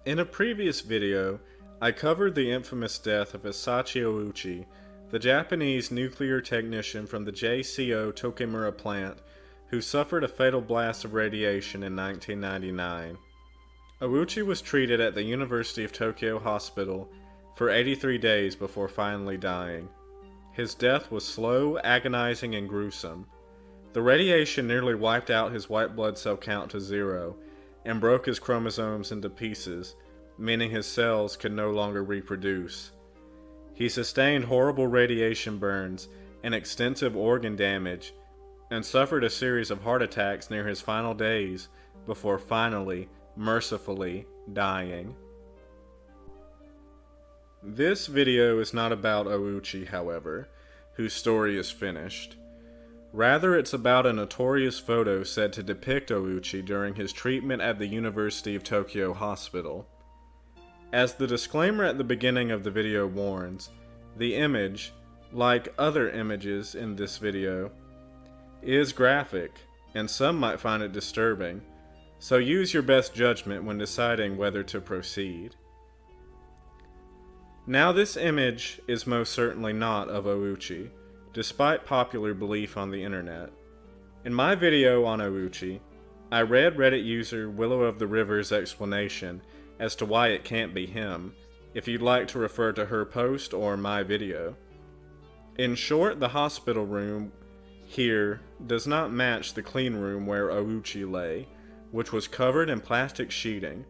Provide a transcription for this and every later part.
In a previous video, I covered the infamous death of Hisashi Ouchi, the Japanese nuclear technician from the JCO Tokimura plant who suffered a fatal blast of radiation in 1999. Ouchi was treated at the University of Tokyo Hospital for 83 days before finally dying. His death was slow, agonizing, and gruesome. The radiation nearly wiped out his white blood cell count to 0 and broke his chromosomes into pieces, meaning his cells could no longer reproduce. He sustained horrible radiation burns and extensive organ damage, and suffered a series of heart attacks near his final days before finally, mercifully, dying. This video is not about Ouchi, however, whose story is finished. Rather, it's about a notorious photo said to depict Ouchi during his treatment at the University of Tokyo Hospital. As the disclaimer at the beginning of the video warns, the image, like other images in this video, is graphic, and some might find it disturbing, so use your best judgment when deciding whether to proceed. Now, this image is most certainly not of Ouchi, despite popular belief on the internet. In my video on Ouchi, I read Reddit user Willow of the River's explanation as to why it can't be him, if you'd like to refer to her post or my video. In short, the hospital room here does not match the clean room where Ouchi lay, which was covered in plastic sheeting.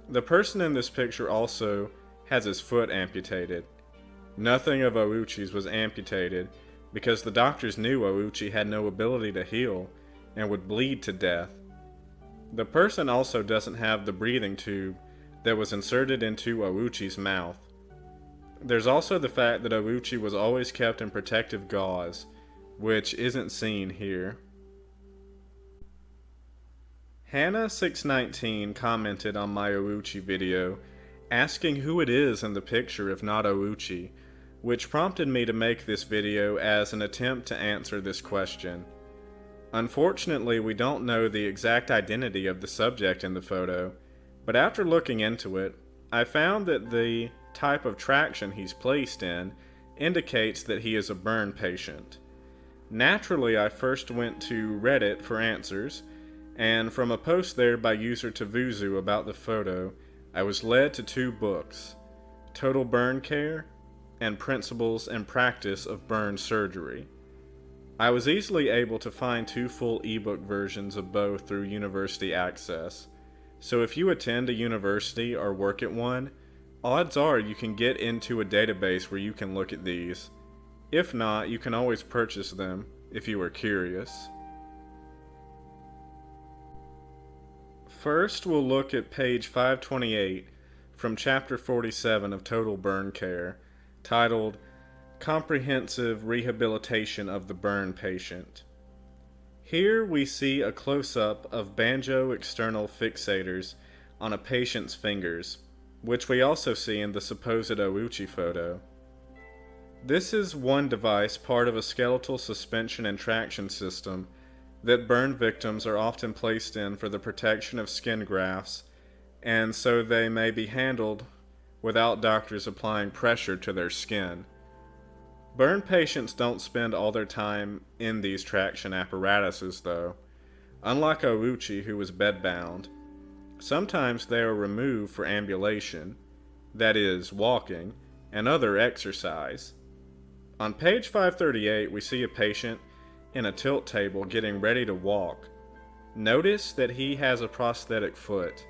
The person in this picture also has his foot amputated. Nothing of Ouchi's was amputated because the doctors knew Ouchi had no ability to heal and would bleed to death. The person also doesn't have the breathing tube that was inserted into Ouchi's mouth. There's also the fact that Ouchi was always kept in protective gauze, which isn't seen here. Hannah619 commented on my Ouchi video, asking who it is in the picture if not Ouchi, which prompted me to make this video as an attempt to answer this question. Unfortunately, we don't know the exact identity of the subject in the photo, but after looking into it, I found that the type of traction he's placed in indicates that he is a burn patient. Naturally, I first went to Reddit for answers, and from a post there by user Tavuzu about the photo, I was led to 2 books, Total Burn Care and Principles and Practice of Burn Surgery. I was easily able to find 2 full ebook versions of both through university access, so if you attend a university or work at one, odds are you can get into a database where you can look at these. If not, you can always purchase them if you are curious. First, we'll look at page 528 from chapter 47 of Total Burn Care, titled Comprehensive Rehabilitation of the Burn Patient. Here we see a close-up of banjo external fixators on a patient's fingers, which we also see in the supposed Ouchi photo. This is one device part of a skeletal suspension and traction system that burn victims are often placed in for the protection of skin grafts, and so they may be handled without doctors applying pressure to their skin. Burn patients don't spend all their time in these traction apparatuses though, unlike Ouchi who was bedbound. Sometimes they are removed for ambulation, that is, walking, and other exercise. On page 538 we see a patient in a tilt table getting ready to walk. Notice that he has a prosthetic foot.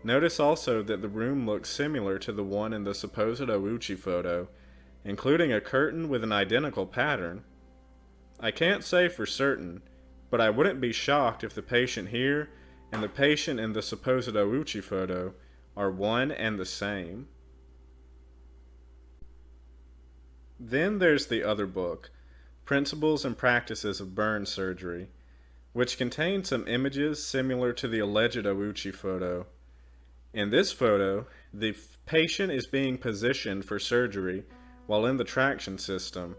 Notice also that the room looks similar to the one in the supposed Ouchi photo, including a curtain with an identical pattern. I can't say for certain, but I wouldn't be shocked if the patient here and the patient in the supposed Ouchi photo are one and the same. Then there's the other book, Principles and Practices of Burn Surgery, which contains some images similar to the alleged Ouchi photo. In this photo, the patient is being positioned for surgery while in the traction system.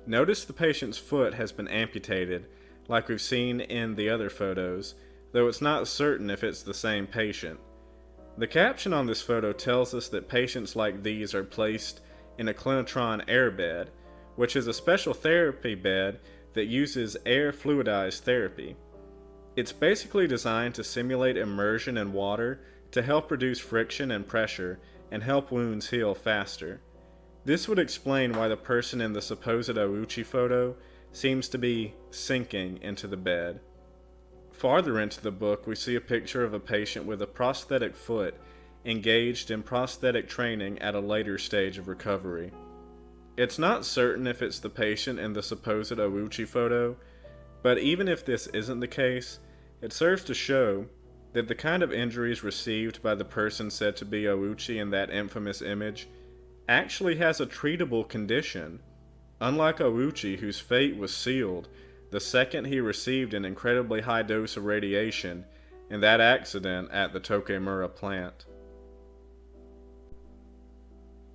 Notice the patient's foot has been amputated, like we've seen in the other photos, though it's not certain if it's the same patient. The caption on this photo tells us that patients like these are placed in a Clinitron air bed, which is a special therapy bed that uses air fluidized therapy. It's basically designed to simulate immersion in water to help reduce friction and pressure and help wounds heal faster. This would explain why the person in the supposed Ouchi photo seems to be sinking into the bed. Farther into the book, we see a picture of a patient with a prosthetic foot engaged in prosthetic training at a later stage of recovery. It's not certain if it's the patient in the supposed Ouchi photo, but even if this isn't the case, it serves to show that the kind of injuries received by the person said to be Ouchi in that infamous image actually has a treatable condition, unlike Ouchi, whose fate was sealed the second he received an incredibly high dose of radiation in that accident at the Tokemura plant.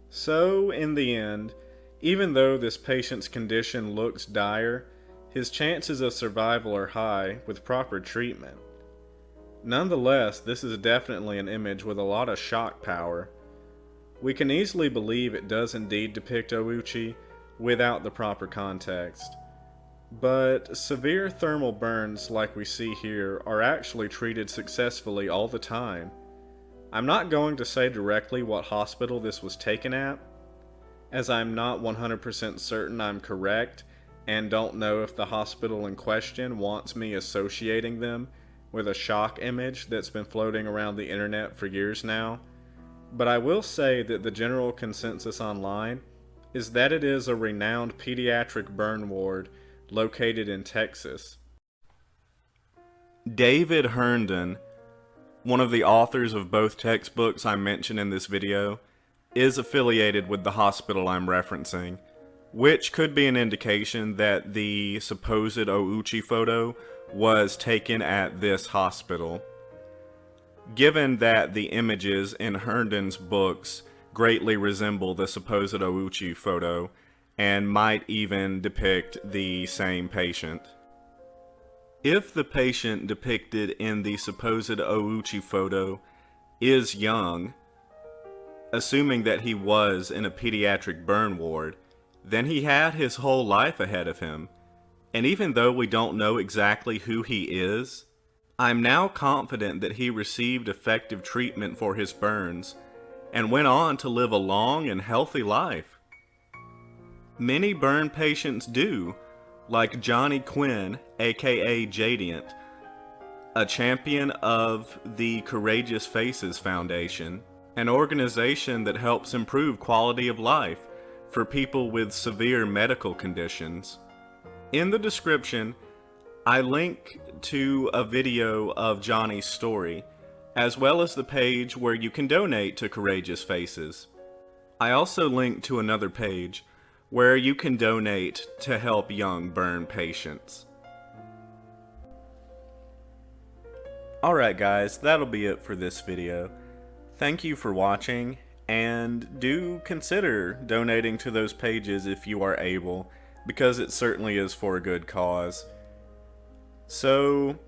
So, in the end, even though this patient's condition looks dire, his chances of survival are high with proper treatment. Nonetheless, this is definitely an image with a lot of shock power. We can easily believe it does indeed depict Ouchi without the proper context. But severe thermal burns like we see here are actually treated successfully all the time. I'm not going to say directly what hospital this was taken at, as I'm not 100% certain I'm correct and don't know if the hospital in question wants me associating them with a shock image that's been floating around the internet for years now. But I will say that the general consensus online is that it is a renowned pediatric burn ward located in Texas. David Herndon, one of the authors of both textbooks I mentioned in this video, is affiliated with the hospital I'm referencing, which could be an indication that the supposed Ouchi photo was taken at this hospital. Given that the images in Herndon's books greatly resemble the supposed Ouchi photo, and might even depict the same patient. If the patient depicted in the supposed Ouchi photo is young, assuming that he was in a pediatric burn ward, then he had his whole life ahead of him. And even though we don't know exactly who he is, I'm now confident that he received effective treatment for his burns and went on to live a long and healthy life. Many burn patients do, like Johnny Quinn, aka Jadiant, a champion of the Courageous Faces Foundation, an organization that helps improve quality of life for people with severe medical conditions. In the description, I link to a video of Johnny's story, as well as the page where you can donate to Courageous Faces. I also link to another page where you can donate to help young burn patients. Alright guys, that'll be it for this video. Thank you for watching, and do consider donating to those pages if you are able, because it certainly is for a good cause. So,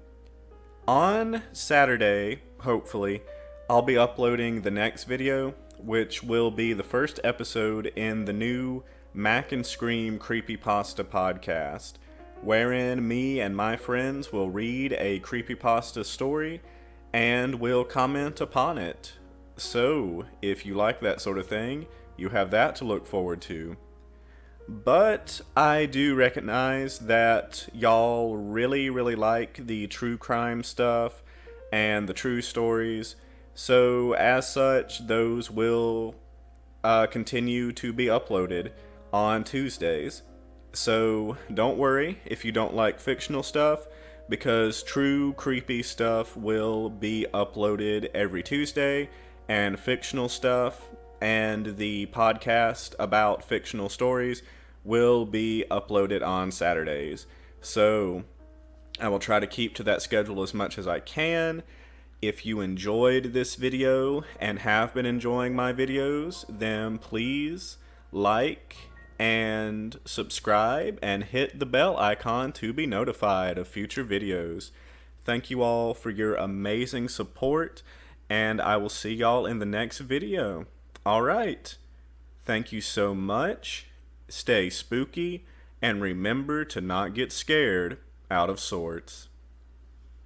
on Saturday, hopefully, I'll be uploading the next video, which will be the first episode in the new Mac and Scream Creepypasta podcast, wherein me and my friends will read a creepypasta story and will comment upon it. So, if you like that sort of thing, you have that to look forward to. But I do recognize that y'all really like the true crime stuff and the true stories, so as such, those will continue to be uploaded on Tuesdays. So don't worry if you don't like fictional stuff, because true creepy stuff will be uploaded every Tuesday, and fictional stuff and the podcast about fictional stories will be uploaded on Saturdays. So I will try to keep to that schedule as much as I can. If you enjoyed this video and have been enjoying my videos, then please like and subscribe and hit the bell icon to be notified of future videos. Thank you all for your amazing support, and I will see y'all in the next video. Alright, thank you so much, stay spooky, and remember to not get scared out of swords.